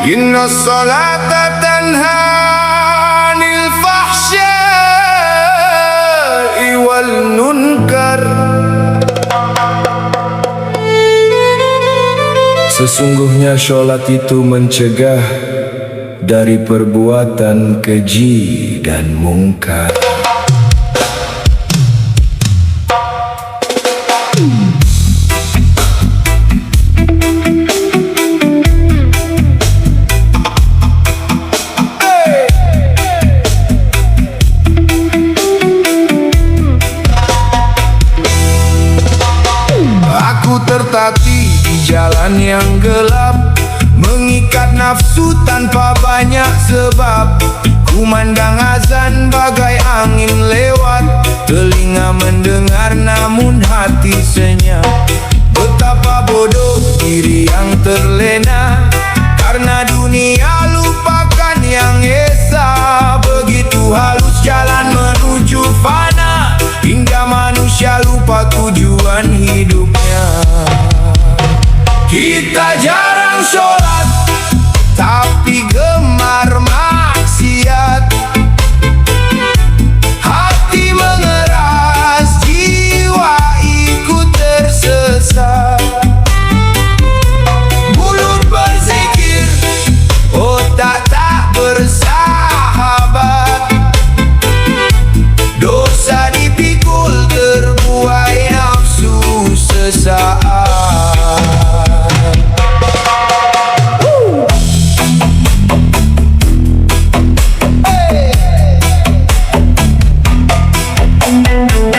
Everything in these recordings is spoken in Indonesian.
Inna salata tanha anil fahsya'i wal munkar. Sesungguhnya sholat itu mencegah dari perbuatan keji dan mungkar. Aku tertatih di jalan yang gelap, mengikat nafsu tanpa banyak sebab. Kumandang azan bagai angin lewat, telinga mendengar namun hati senyap. Betapa bodoh diri yang terlena, karena dunia lupakan yang esa. Begitu halus jalan menuju fana, hingga manusia lupa tujuan hidupnya. Kita jarang sholat, tapi gemar maksiat. Hati mengeras, jiwa ikut tersesat. Mulut berzikir, otak tak bersahabat. Dosa dipikul terbuai nafsu sesaat.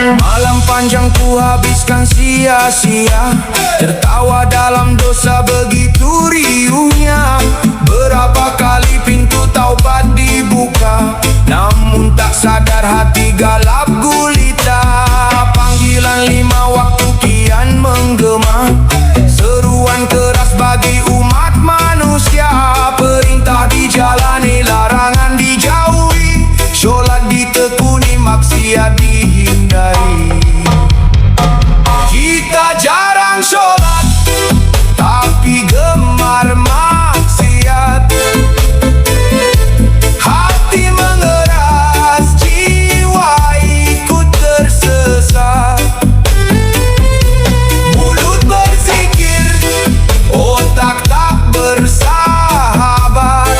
Malam panjang ku habiskan sia-sia, tertawa dalam dosa begitu riuhnya. Berapa kali pintu taubat dibuka, namun tak sadar hati galap gulita. Panggilan 5 waktu kian menggema, seruan keras bagi umat manusia. Perintah dijalani, larangan dijauhi, sholat ditekuni, maksiat dihindari. Kita jarang sholat, tapi gemar maksiat. Hati mengeras, jiwa ikut tersesat. Mulut berzikir, otak tak bersahabat.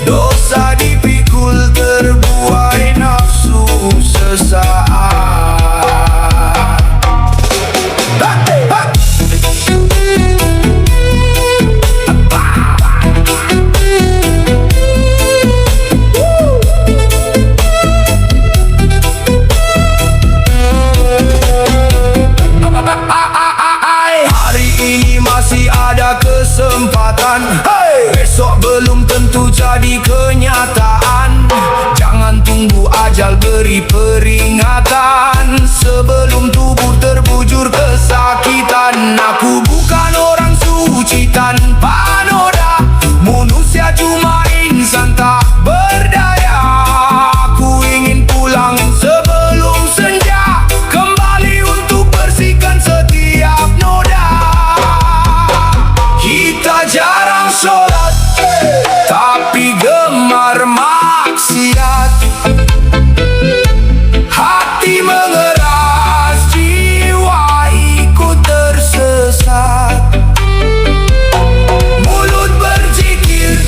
Dosa dipikul terbuai nafsu sesaat. Hari ini masih ada kesempatan, besok belum tentu jadi kenyataan. Jangan tunggu ajal beri peringatan, sebelum tubuh terbujur kesakitan. Aku bukan orang suci tanpa noda, manusia cuma insan tak berdaya. Aku ingin pulang sebelum senja, kembali untuk bersihkan setiap noda. Kita jarang sholat, tapi gemar maksiat. Hati mengeras, jiwa ikut tersesat. Mulut berzikir,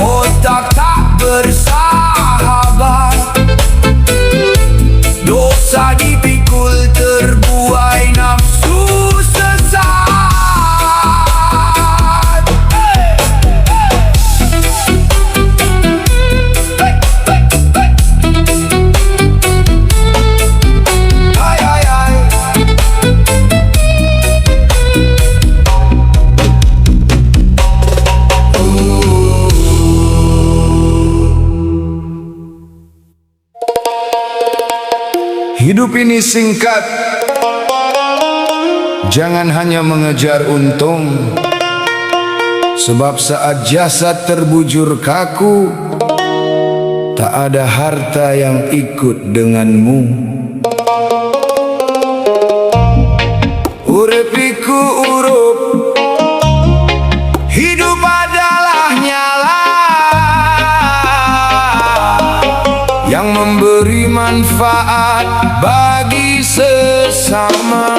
otak tak bersahabat. Dosa dipikul terbuai nafsu sesaat. Hidup ini singkat, jangan hanya mengejar untung. Sebab saat jasad terbujur kaku, tak ada harta yang ikut denganmu. Urip iku urup, hidup bermanfaat bagi sesama.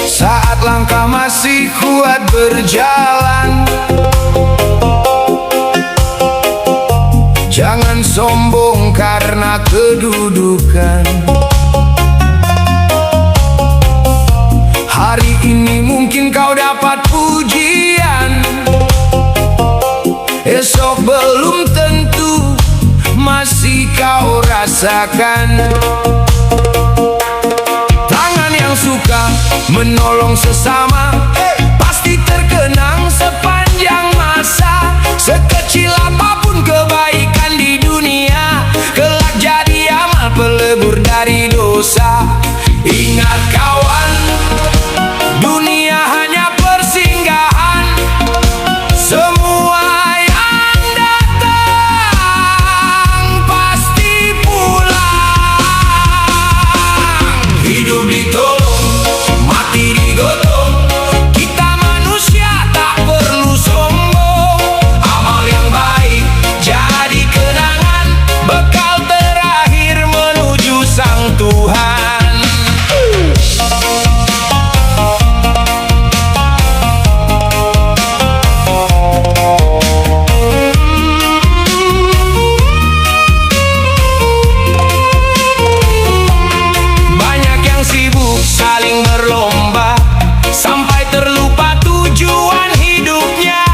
Saat langkah masih kuat berjalan, jangan sombong karena kedudukan. Hari ini mungkin kau dapat pujian, esok belum tentu masih kau rasakan. Tangan yang suka menolong sesama pasti terkenang sepanjang masa. Sekecil apapun kebaikan di dunia, kelak jadi amal pelebur dari dosa. Ingat kawan, dunia hanya persinggahan. Semua yang datang pasti pulang. Hidup ditolong, mati digotong. Kita manusia tak perlu sombong. Amal yang baik jadi kenangan, bekal terakhir menuju Sang Tuhan. Banyak yang sibuk saling berlomba sampai terlupa tujuan hidupnya.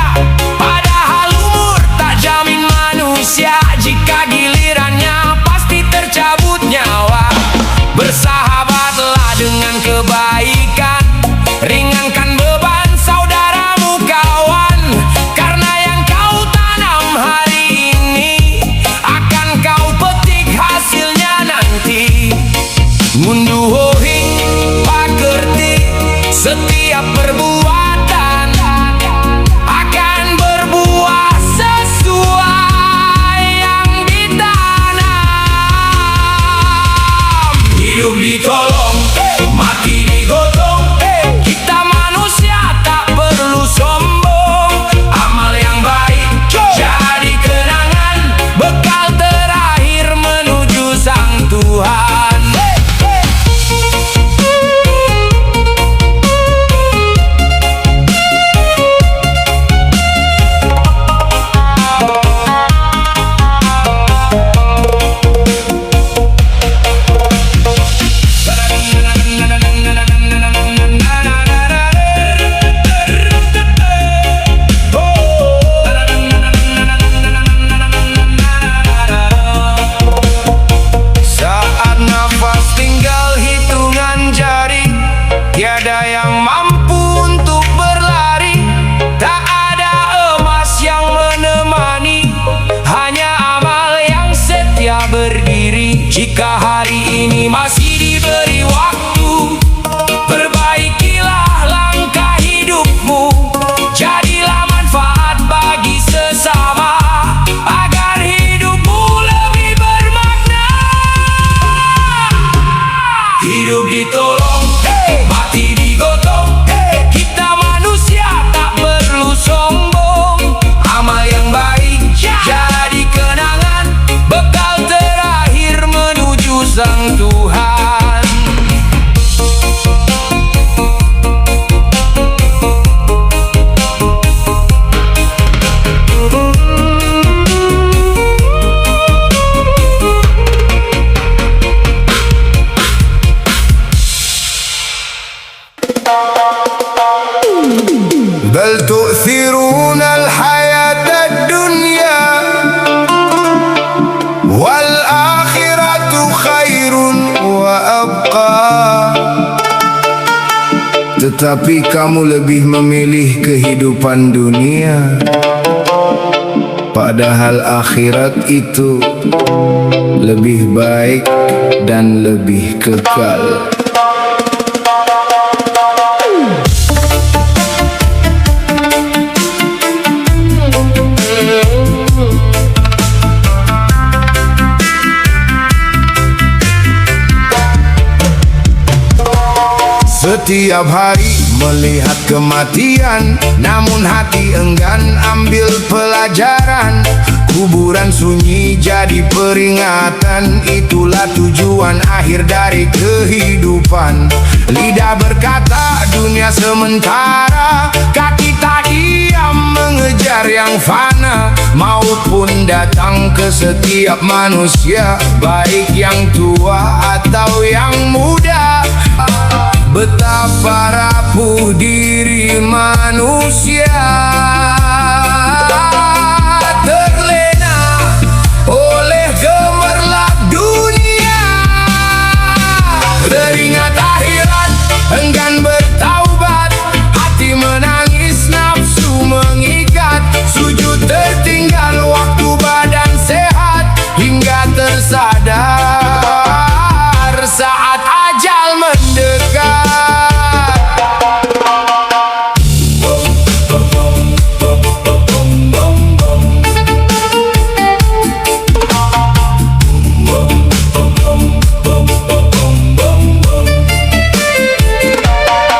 Padahal umur tak jamin manusia, jika gilirannya pasti tercabut nyawa. Bersahabatlah dengan kebaikan, ringankan beban saudaramu kawan. Karena yang kau tanam hari ini akan kau petik hasilnya nanti. Ngunduh hoing pakerti, setiap perbuatan akan berbuah sesuai yang ditanam. Hidup ditolong, mati digotong. Kita manusia tak perlu sombong. Amal yang baik jadi kenangan, bekal terakhir menuju Sang Tuhan. Saat nafas tinggal hitungan jari, tiada yang mampu untuk berlari. Tak ada emas yang menemani, hanya amal yang setia berdiri. Jika hari ini masih diberi waktu, perbaikilah langkah hidupmu. Jadilah manfaat bagi sesama, agar hidupmu lebih bermakna. Hidup ditolong, mati digotong. Kita manusia tak perlu sombong. Amal yang baik jadi kenangan, bekal terakhir menuju Sang Tuhan. بل تؤثرون الحياة الدنيا والآخرة خير وأبقى. Tetapi kamu lebih memilih kehidupan dunia, padahal akhirat itu lebih baik dan lebih kekal. Setiap hari melihat kematian, namun hati enggan ambil pelajaran. Kuburan sunyi jadi peringatan, itulah tujuan akhir dari kehidupan. Lidah berkata dunia sementara, kaki tak diam mengejar yang fana. Maut pun datang ke setiap manusia, baik yang tua atau yang muda. Betapa rapuh diri manusia, terlena oleh gemerlap dunia. Teringat akhirat, enggan bertaubat, hati menangis, nafsu mengikat. Sujud tertinggal waktu badan sehat, hingga tersadar saat ajal mendekat.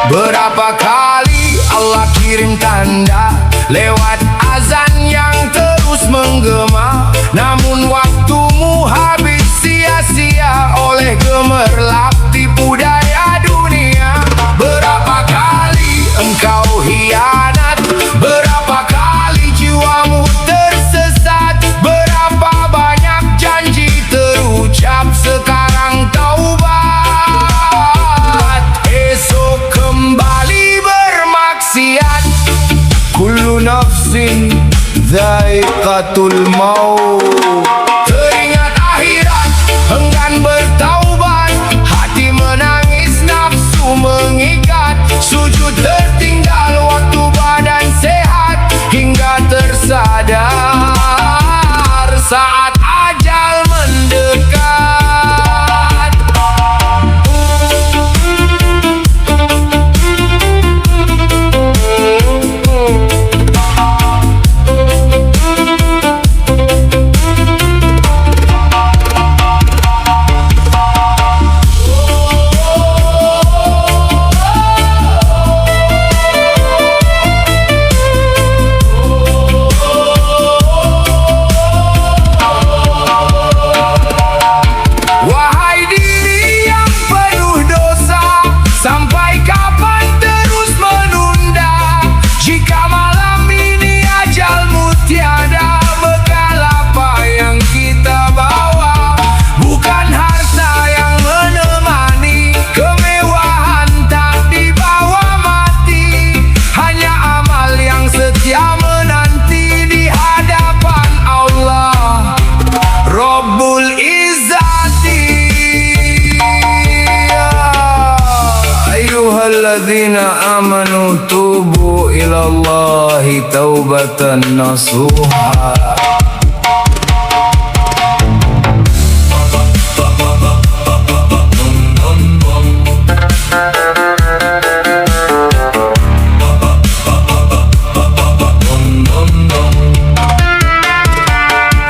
Berapa kali Allah kirim tanda lewat azan yang terus menggema, namun waktumu habis sia-sia oleh gemerlap tipu daya dunia. Berapa kali engkau hianat, berapa kali jiwamu tersesat, berapa banyak janji terucap, sekarang taubat, esok kembali bermaksiat. Kullu nafsin dha'iqatul maut. Teringat akhirat, enggan bertaubat, hati menangis, nafsu mengikat. Sujud tertinggal waktu badan sehat, hingga tersadar saat ajal mendekat. Wahai diri yang penuh dosa, sampai kapan terus menunda? Jika malam ini ajalmu tiada, bekal apa yang kita bawa? Bukan harta yang menemani, kemewahan tak dibawa mati, hanya amal yang setia menanti di hadapan Allah Rabbul Izzati. Ayyuhalladzina amanu tubu ilallahi taubatan nasuha.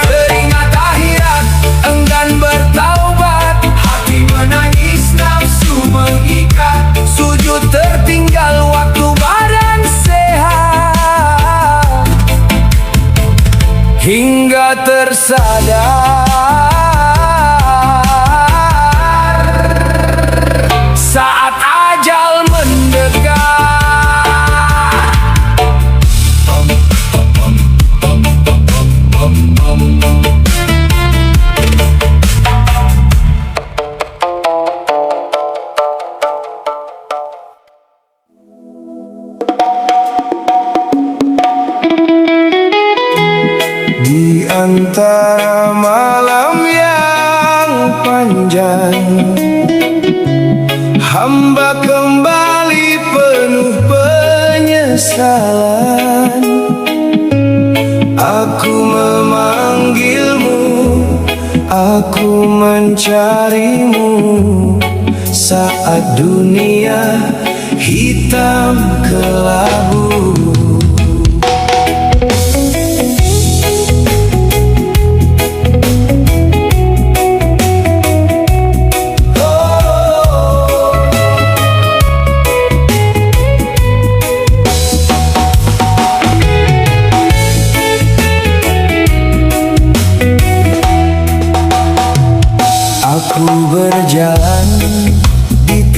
Teringat akhirat, enggan bertaubat, hati menangis, nafsu mengikat. Sujud tertinggal waktu badan sehat, hingga tersadar saat ajal mendekat. Di antara malam yang panjang, hamba kembali penuh penyesalan. Aku memanggilmu, aku mencarimu, saat dunia hitam kelabu.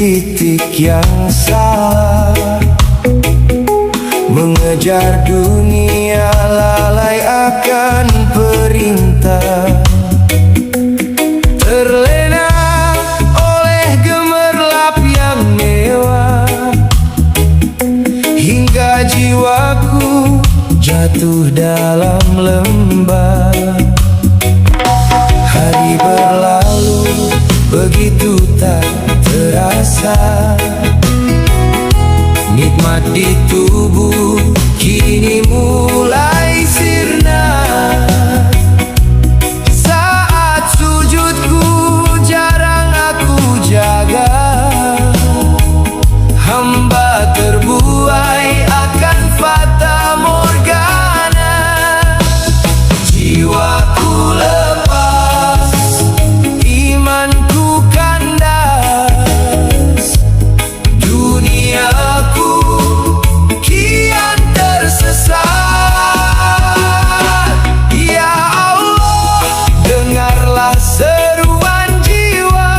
titik yang salah. Mengejar dunia lalai akan perintah, terlena oleh gemerlap yang mewah, hingga jiwaku jatuh dalam lembah. Hari berlalu begitu tak terasa, nikmat di tubuh kini mulai sirna. Saat sujudku jarang aku jaga, hamba terbuai akan fata morgana. Jiwaku lepas, imanku kandas, duniaku kian tersesat. Ya Allah, dengarlah seruan jiwa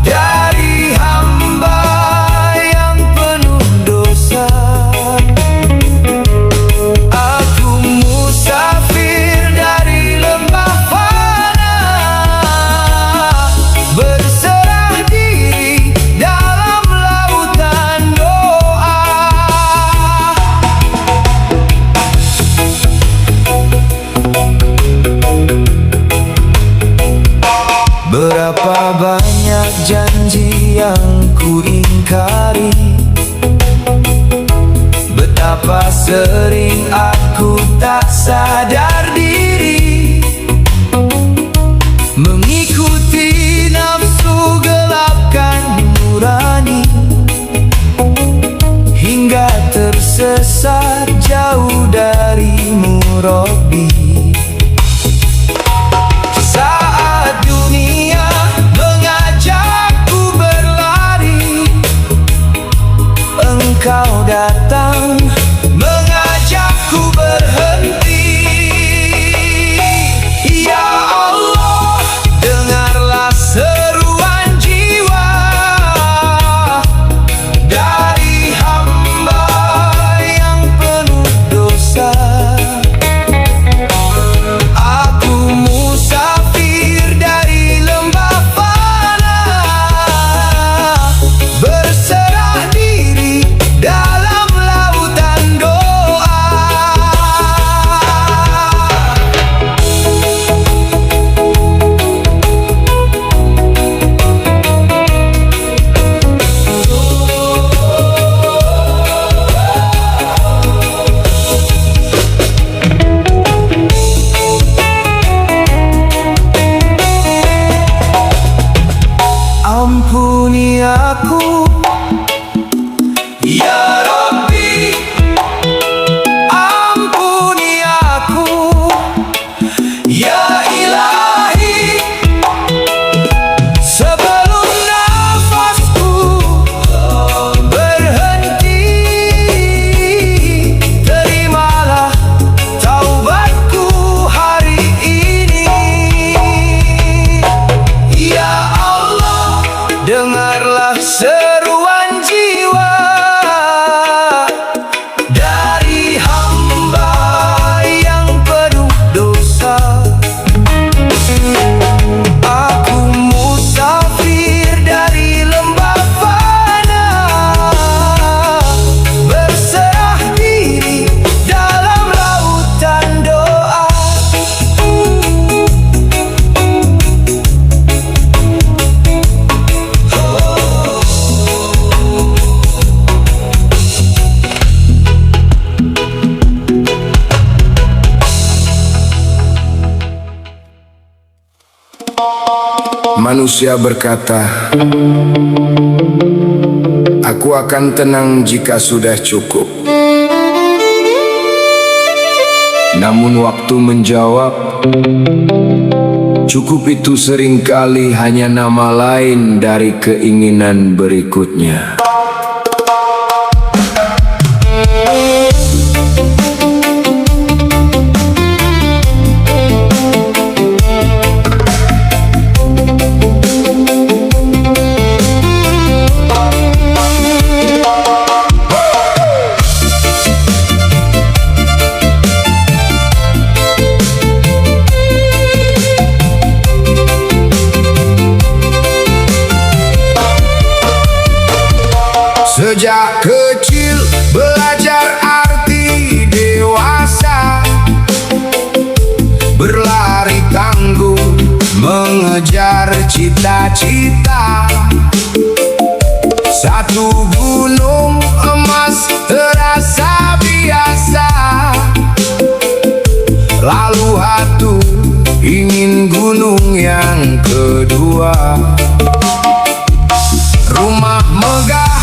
dari hamba yang penuh dosa. Aku musafir dari lembah fana, berserah diri dalam lautan doa. Berapa banyak janji yang ku ingkari, betapa sering aku tak sadar diri, mengikuti nafsu gelapkan nurani, hingga tersesat jauh darimu Robbi. Saat dunia mengajakku berlari, Engkau datang mengajakku berhenti. Ya Allah, dengarlah seruan jiwa dari hamba yang penuh dosa. Aku musafir dari lembah fana, berserah diri dalam lautan doa. Ampuni aku, ya Rabbi, ampuni aku, ya Ilahi. Sebelum nafasku berhenti, terimalah taubatku hari ini. Ya Allah, dengarlah seruan jiwa dari hamba yang penuh dosa. Aku musafir dari lembah fana, berserah diri dalam lautan doa. Manusia berkata, aku akan tenang jika sudah cukup. Namun waktu menjawab, cukup itu seringkali hanya nama lain dari keinginan berikutnya. Sejak kecil belajar arti dewasa, berlari tangguh mengejar cita-cita. Satu gunung emas terasa biasa, lalu hatu ingin gunung yang kedua. Rumah megah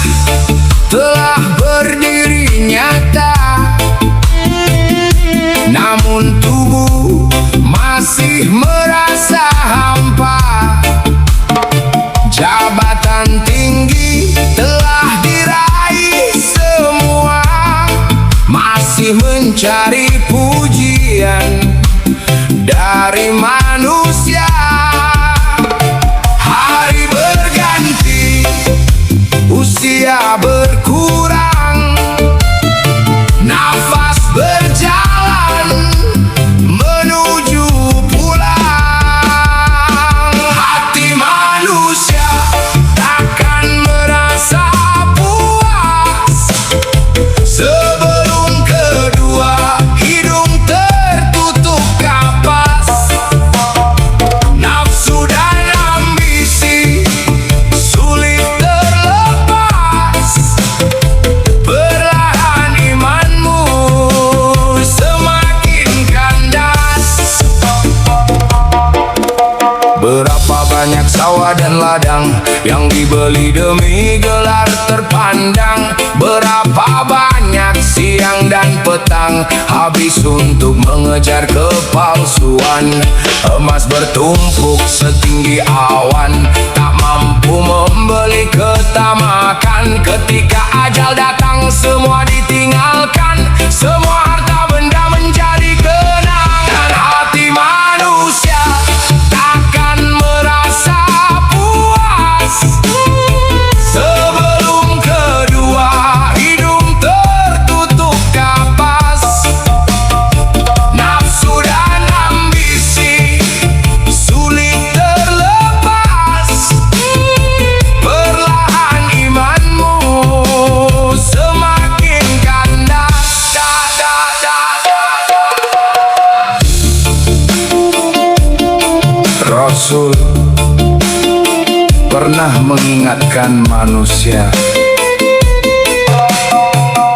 telah berdiri nyata, namun tubuh masih merasa hampa. Jabatan tinggi telah diraih semua, masih mencari pujian dari manusia. Hari berganti, usia berkurang, nafas berjalan menuju pulang. Hati manusia takkan merasa puas sebelum kedua hidung tertutup kapas. Nafsu dan ambisi sulit terlepas, perlahan imanmu semakin kandas. Berapa banyak sawah dan ladang yang dibeli demi gelar terpandang. Berapa banyak siang dan petang habis untuk mengejar kepalsuan. Emas bertumpuk setinggi awan, tak mampu membeli ketamakan. Ketika ajal datang semua ditinggalkan, semua harta benda menjadi kenangan. Hati manusia takkan merasa puas sebelum kedua hidung tertutup kapas. Nafsu dan ambisi sulit terlepas, perlahan imanmu semakin kandas. Rasul pernah mengingatkan manusia,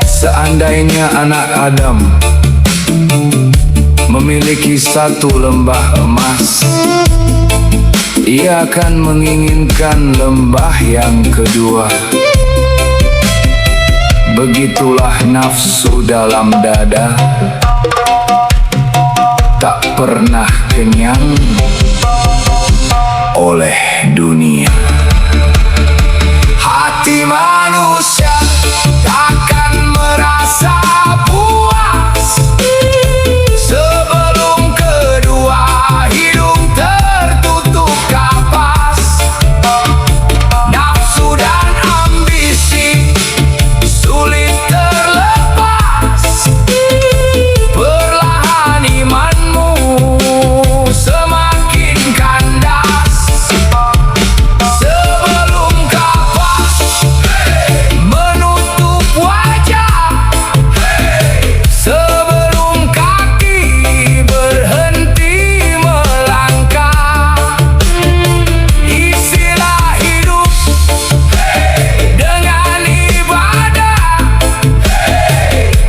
seandainya anak Adam memiliki satu lembah emas, ia akan menginginkan lembah yang kedua. Begitulah nafsu dalam dada, tak pernah kenyang oleh dunia. Hati manusia takkan merasa puas sebelum kedua hidung tertutup kapas. Nafsu dan ambisi sulit terlepas, perlahan imanmu semakin kandas. Sebelum kapas menutup wajah, sebelum kaki berhenti melangkah, isilah hidup dengan ibadah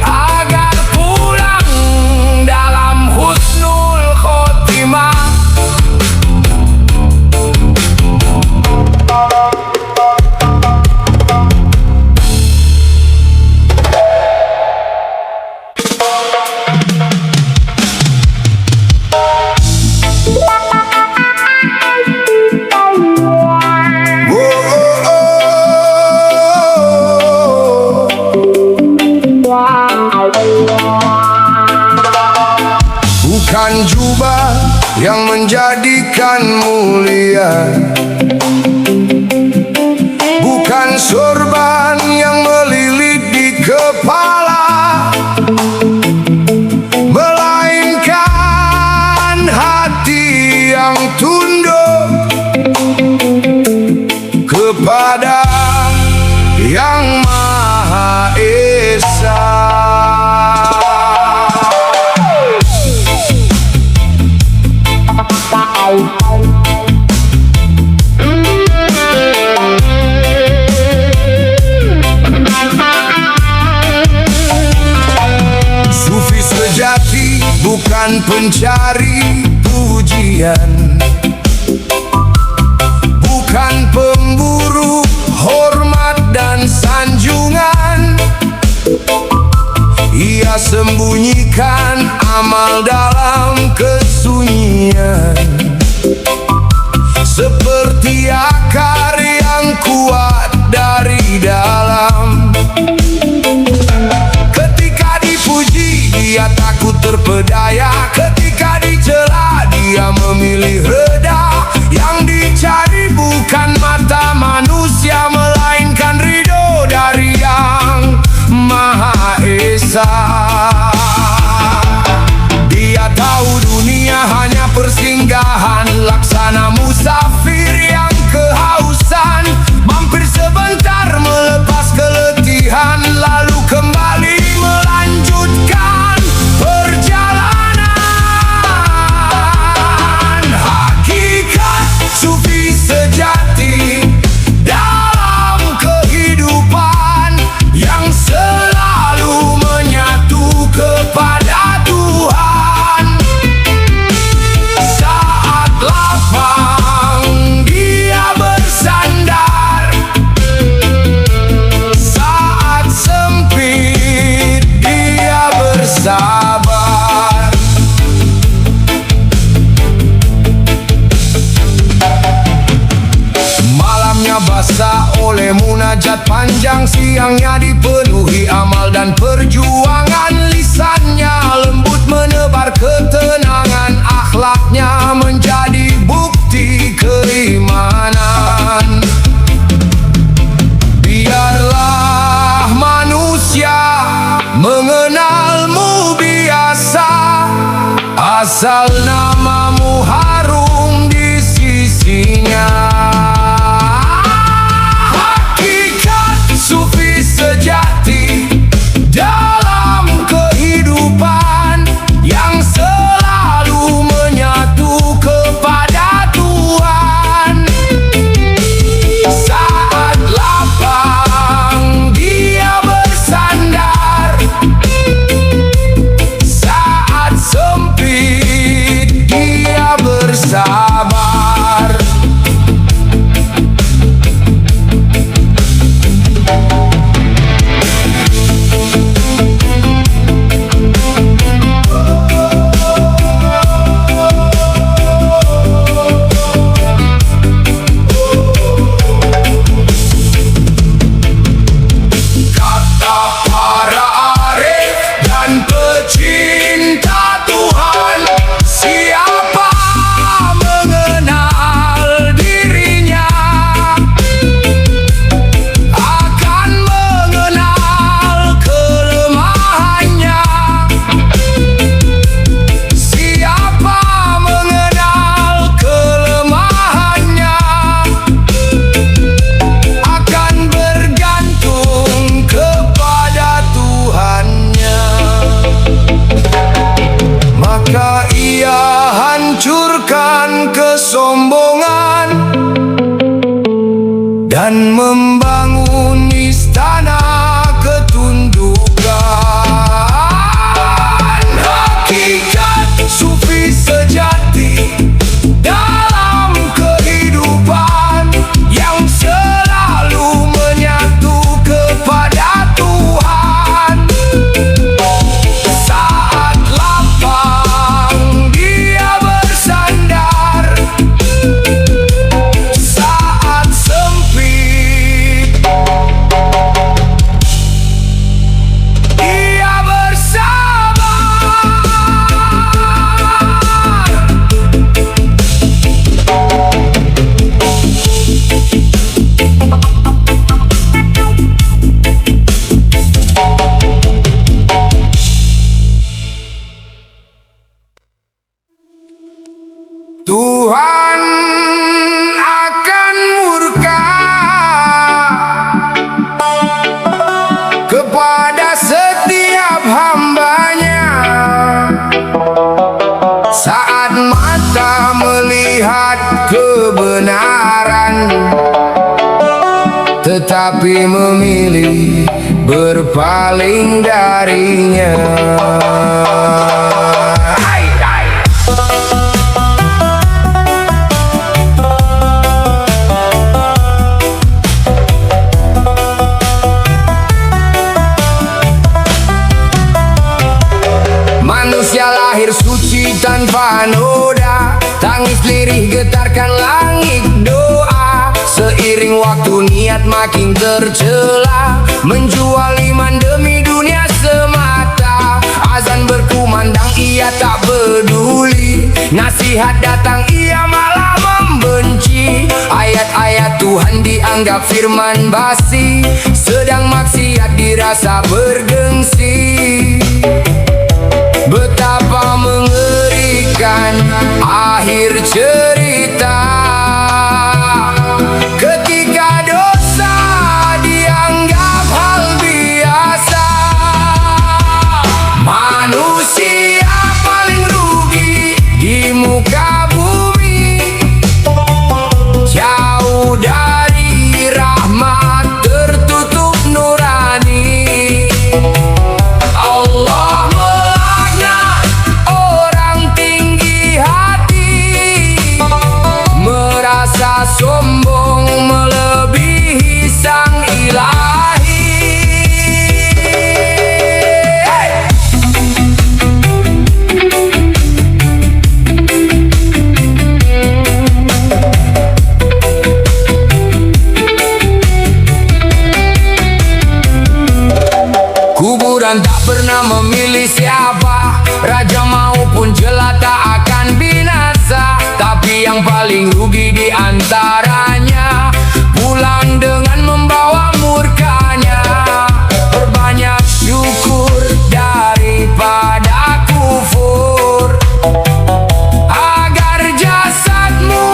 agar pulang dalam husnul khotimah. Bukan jubah yang menjadikan mulia, bukan sorban yang melilit di kepala, melainkan hati yang tunduk kepada Yang Maha Maha Esa. Sufi sejati bukan pencari pujian, bukan pemburu hormat dan sanjungan. Ia sembunyikan amal dalam kesunyian, seperti akar yang kuat dari dalam. Ketika dipuji dia takut terpedaya, ketika dicela dia memilih reda. Yang dicari bukan mata manusia, melainkan ridho dari Yang Maha Esa. Dia tahu dunia hanya persinggahan, laksana musafir yang kehausan, mampir sebentar melepas keletihan, lalu kembali melanjutkan perjalanan. Hakikat sufi sejati dalam kehidupan yang selalu menyatu kepada Tuhan. Saat lapang dia bersandar, saat sempit dia bersabar. Malamnya basah oleh munajat panjang, siangnya dipenuhi amal dan perjuangan. Lisannya lembut menebar ketenangan, akhlaknya menjadi bukti keimanan. Biarlah manusia mengenalmu biasa, asal namamu harum di sisinya. Hakikat sufi sejati dalam kehidupan yang selalu menyatu kepada Tuhan. tetapi memilih berpaling darinya. Manusia lahir suci tanpa noda, tangis lirih getarkan langit doa. Seiring waktu niat makin tercela, menjual iman demi dunia semata. Azan berkumandang ia tak peduli, nasihat datang ia malah membenci. Ayat-ayat Tuhan dianggap firman basi, sedang maksiat dirasa bergengsi. Betapa mengerikan akhir cerita ketika dosa dianggap hal biasa. Manusia paling rugi di muka bumi, jauh dari rahmat, tertutup nurani. Allah sombong melebihi sang ilahi. Kuburan tak pernah memilih siapa, raja maupun jelata akan binasa. Tapi yang paling rugi di antaranya pulang dengan membawa murkanya. Perbanyak syukur daripada kufur, agar jasadmu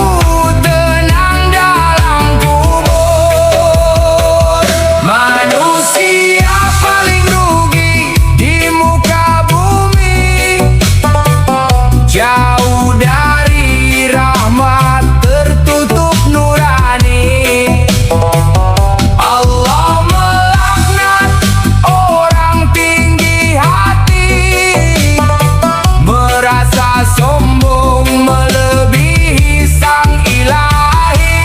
tenang dalam kubur. Manusia paling rugi di muka bumi, jauh dari rahmat, tertutup nurani. Allah melaknat orang tinggi hati, merasa sombong melebihi sang ilahi.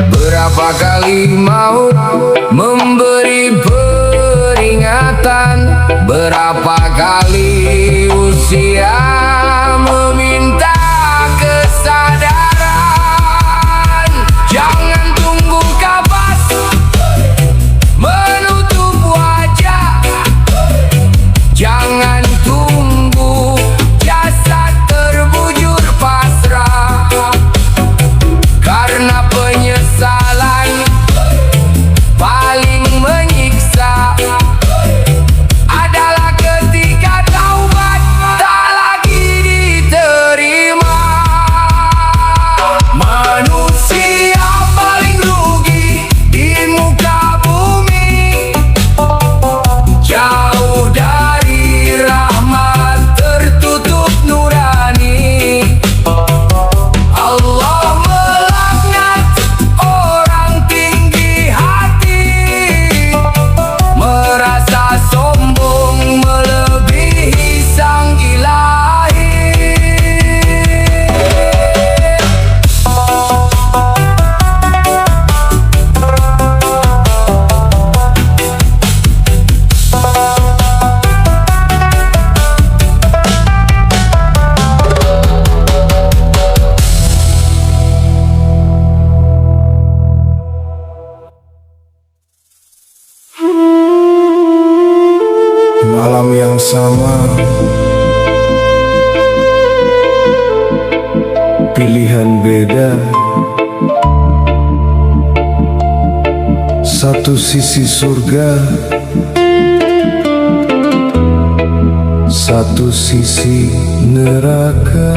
Berapa kali maut memberi peringatan, berapa kali usia meminta kesadaran. Jangan tunggu kapas menutup wajah, jangan tunggu jasad terbujur pasrah. Karena penyesalan paling menyiksa adalah ketika taubat tak lagi diterima. Manusia paling rugi di muka bumi, jauh dari rahmat, tertutup nurani. Allah melaknat orang tinggi hati, merasa sombong melebihi sang ilahi. Malam yang sama, pilihan beda, Satu sisi surga, satu sisi neraka.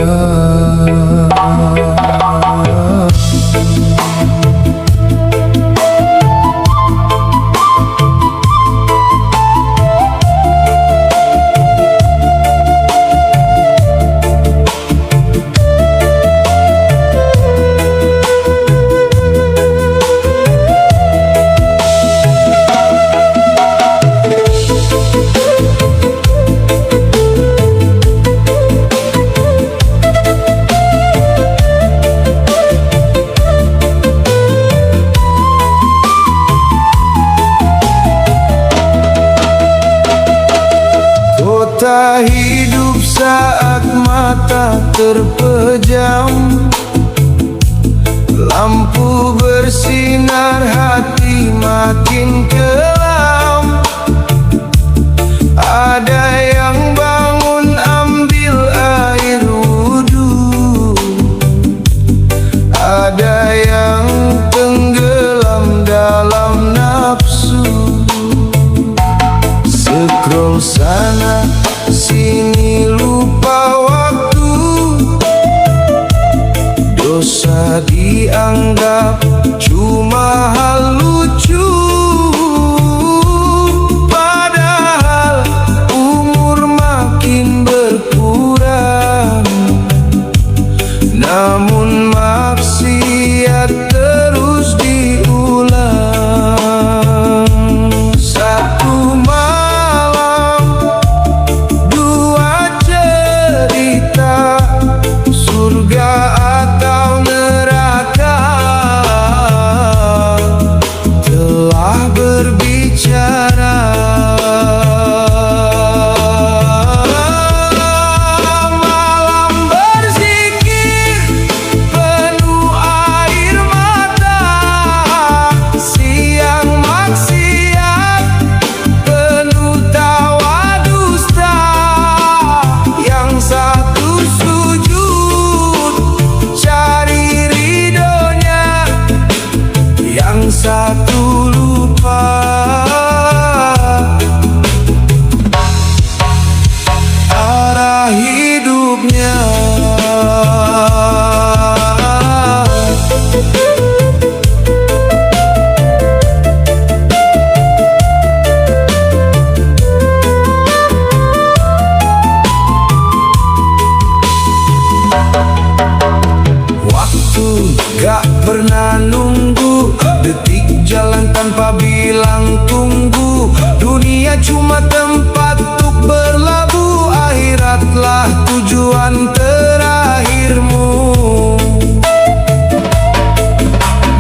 Kota hidup saat mata terpejam, lampu bersinar hati makin kelam. Ada yang bangun ambil air wudhu, ada yang tenggelam dalam nafsu. Scroll sana sini lupa waktu, dosa dianggap cuma hal lucu. Padahal umur makin berkurang, namun maksiat terus diulang. Satu malam dua cerita, surga atau neraka telah berbicara. Malam berzikir penuh air mata, siang maksiat penuh tawa dusta. Yang satu sujud cari ridhonya, yang satu lupa arah hidupnya. Waktu gak pernah nunggu, detik jalan tanpa bilang tunggu. Dunia cuma tempat untuk berlabuh, akhiratlah tujuan terakhirmu.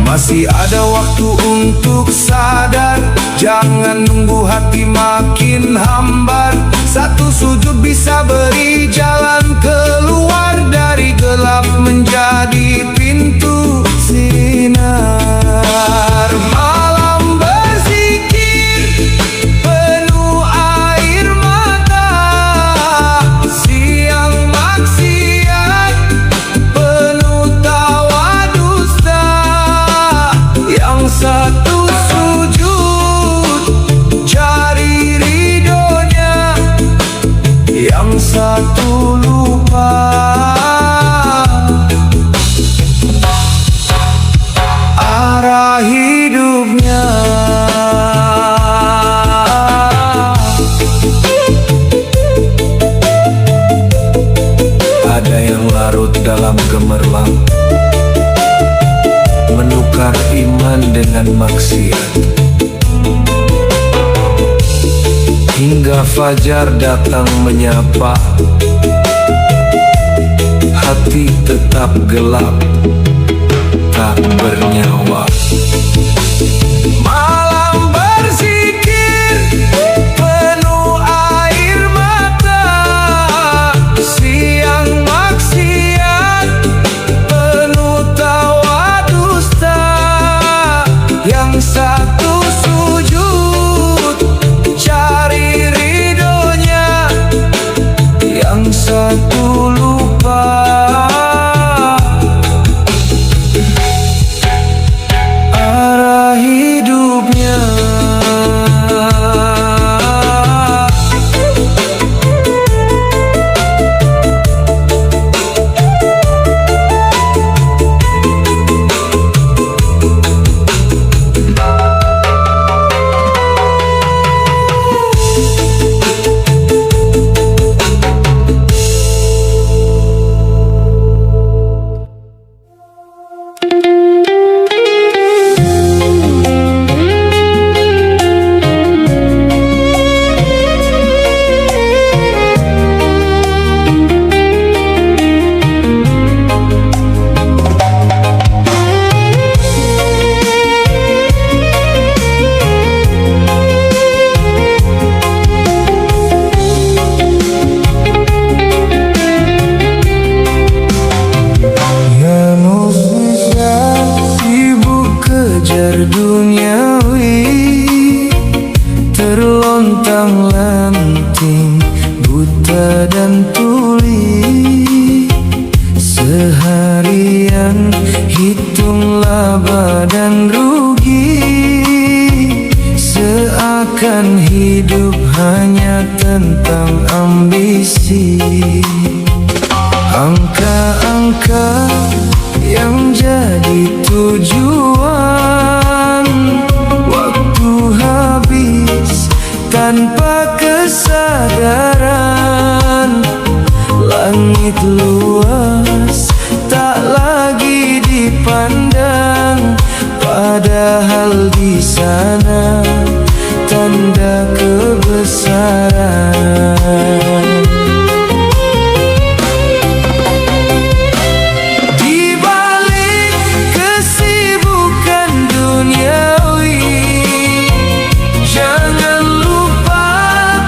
Masih ada waktu untuk sadar, jangan nunggu hati makin hambar. Satu sujud bisa beri jalan keluar dari gelap menjadi pintu sinar. Malam berzikir penuh air mata, siang maksiat penuh tawa dusta. Yang satu sujud cari ridhonya, yang satu lupa arah hidupnya. Ada yang larut dalam gemerlap, menukar iman dengan maksiat, hingga fajar datang menyapa, hati tetap gelap, tak bernyawa. Malam berzikir penuh air mata, siang maksiat penuh tawa dusta. Yang satu sujud cari ridhonya, yang satu lupa arah lontang-lanting, buta dan tuli. Seharian hitung laba dan rugi, seakan hidup hanya tentang ambisi. Angka-angka yang jadi tujuan, waktu habis tanpa kesadaran. Langit luas tak lagi dipandang, padahal di sana tanda kebesaran. Di balik kesibukan duniawi, jangan lupa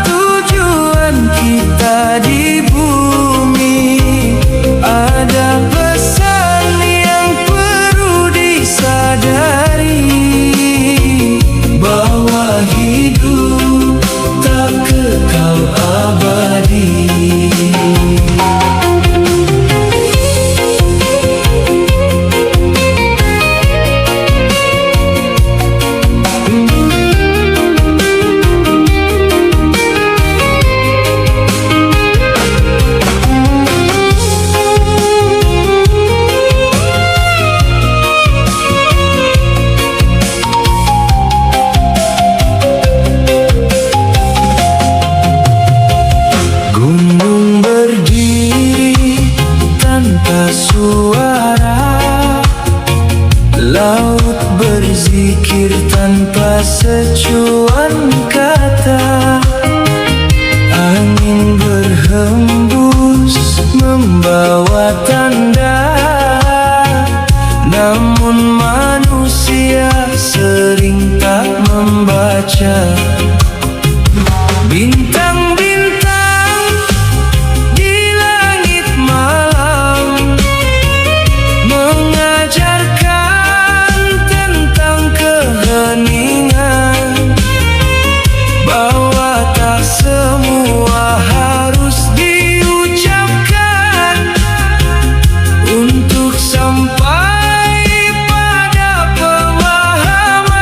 tujuan kita di bumi. Ada pesan yang perlu disadari, bahwa hidup tak kekal abadi. Gunung berdiri tanpa suara, laut berzikir tanpa secuan kata. Angin berhembus membawa tanda, namun manusia sering tak membaca. Bintang-bintang di langit malam mengajarkan tentang keheningan, bahwa tak semua harus diucapkan untuk sampai pada pemahaman.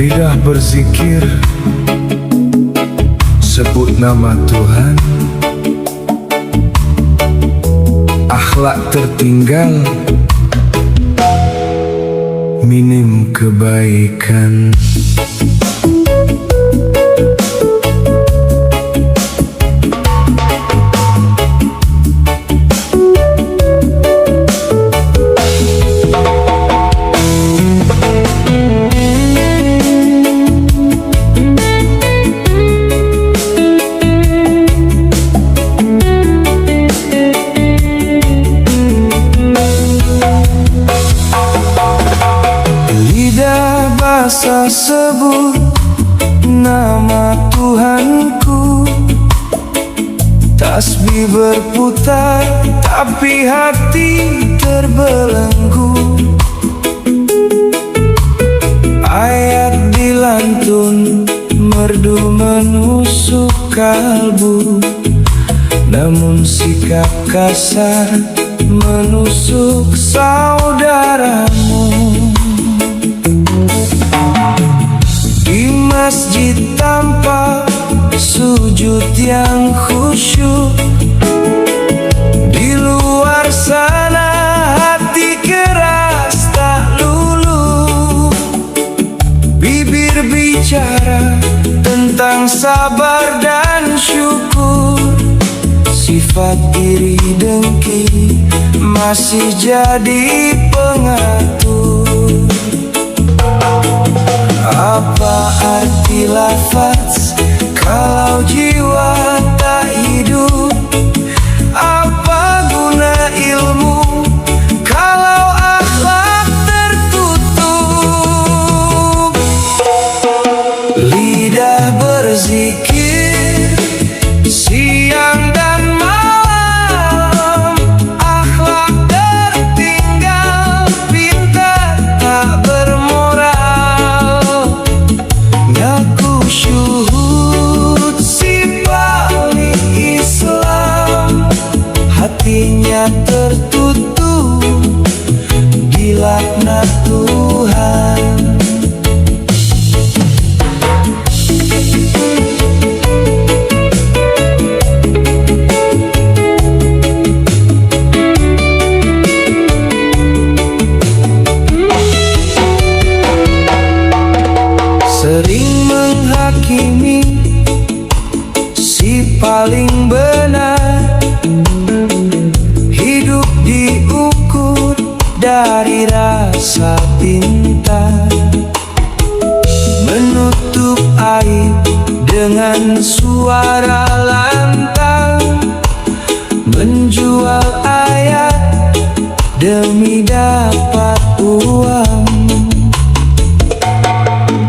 Lidah berzikir, sebut nama Tuhan. Akhlak tertinggal, minim kebaikan. Masa sebut nama Tuhanku, tasbih berputar tapi hati terbelenggu. Ayat dilantun merdu menusuk kalbu, namun sikap kasar menusuk saudaramu. Di masjid tanpa sujud yang khusyuk, di luar sana hati keras tak luluh. Bibir bicara tentang sabar dan syukur, sifat iri dengki masih jadi pengatur. Apa arti lafaz kalau jiwa tak hidup? Apa guna ilmu kalau akhlak tertutup? Lidah berzikir siang dan malam, akhlak tertinggal, pintar tak bermoral. Ngaku syuhud si paling Islam, hatinya tertutup dilaknat Tuhan. Sering menghakimi si paling benar, hidup diukur dari rasa pintar, menutup aib dengan suara lantang, menjual ayat demi dapat uang.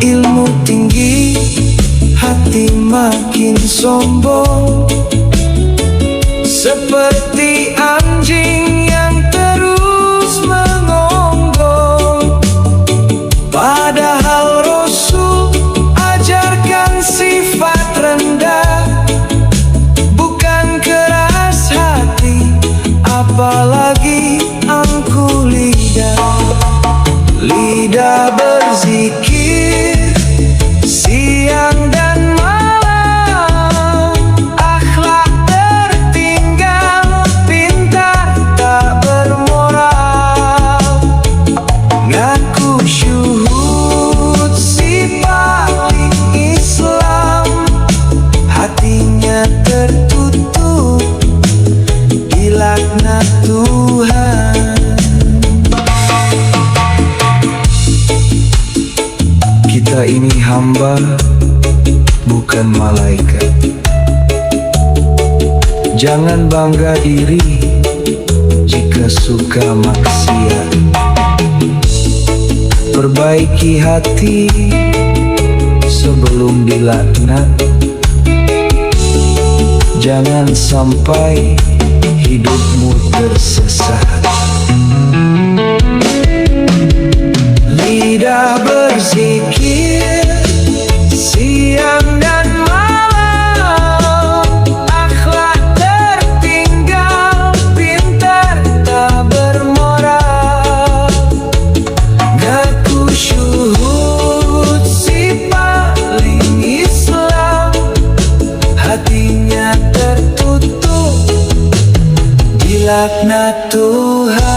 Ilmu tinggi, hati makin sombong, seperti anjing yang terus mengonggong. Padahal Rasul ajarkan sifat rendah, bukan keras hati, apalagi angkuh lidah. Lidah berzikir siang dan malam, akhlak tertinggal, pintar tak bermoral. Ngaku syuhud si paling Islam, hatinya tertutup dilaknat Tuhan. Kita ini hamba, bukan malaikat. Jangan bangga diri jika suka maksiat. Perbaiki hati sebelum dilaknat. Jangan sampai hidupmu tersesat. Lidah berzikir siang dan malam, akhlak tertinggal, pintar tak bermoral. Ngaku syuhud si dilaknat Tuhan.